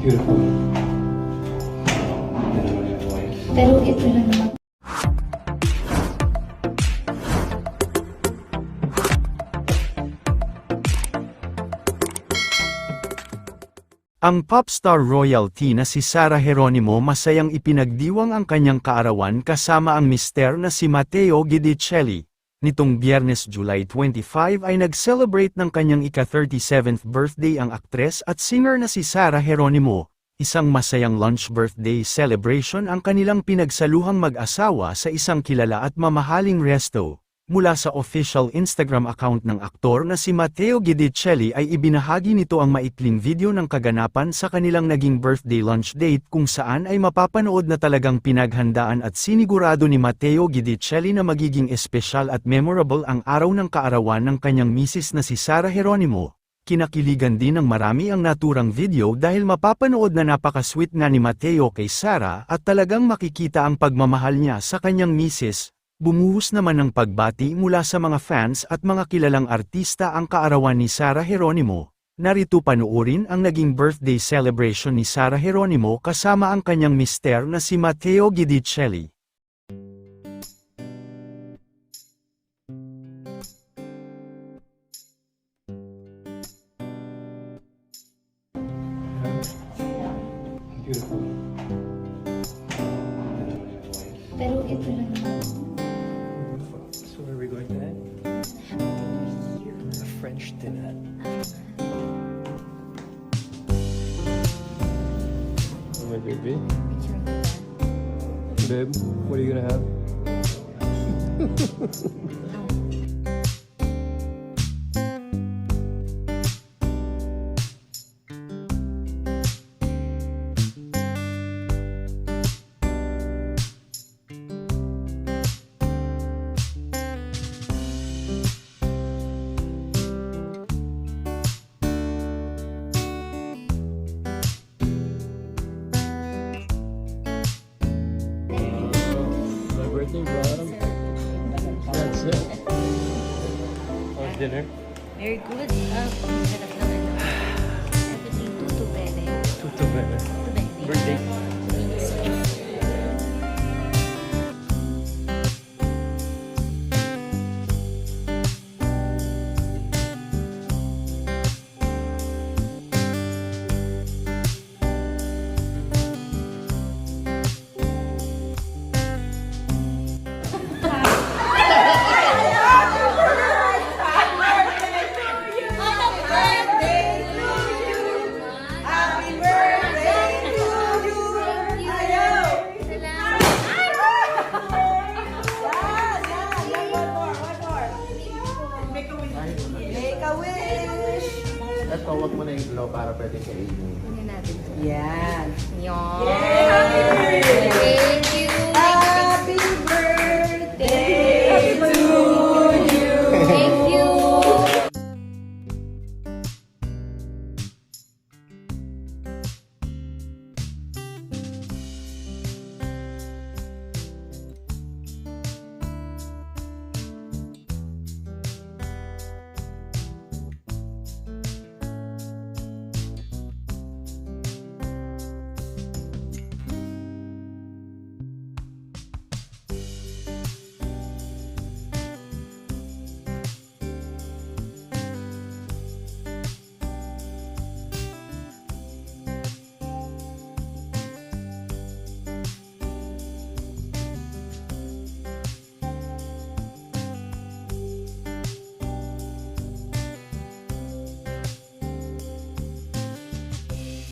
Beautiful. Pero ito lang naman. Ang popstar royalty na si Sarah Geronimo masayang ipinagdiwang ang kanyang kaarawan kasama ang mister na si Matteo Guidicelli. Nitong Biyernes July 25 ay nag-celebrate ng kanyang ika-37th birthday ang aktres at singer na si Sarah Geronimo. Isang masayang lunch birthday celebration ang kanilang pinagsaluhang mag-asawa sa isang kilala at mamahaling resto. Mula sa official Instagram account ng aktor na si Matteo Guidicelli ay ibinahagi nito ang maikling video ng kaganapan sa kanilang naging birthday lunch date kung saan ay mapapanood na talagang pinaghandaan at sinigurado ni Matteo Guidicelli na magiging espesyal at memorable ang araw ng kaarawan ng kanyang misis na si Sarah Geronimo. Kinakiligan din ng marami ang naturang video dahil mapapanood na napaka-sweet nga ni Matteo kay Sarah at talagang makikita ang pagmamahal niya sa kanyang misis. Bumuhos naman ng pagbati mula sa mga fans at mga kilalang artista ang kaarawan ni Sarah Geronimo. Narito panoorin ang naging birthday celebration ni Sarah Geronimo kasama ang kanyang mister na si Matteo Guidicelli. Beautiful. Pero ito lang naman. So where are we going today? A French dinner. Oh my baby. Babe, what are you gonna have? My birthday brought him. That's it. How's dinner? Very good. Sarap naman. Everything tutu bene. Tutto bene. Tutu bene. Birthday. Ito, wag mo na yung glow para pwede kainin. Kunin natin ito. Yan. Yan.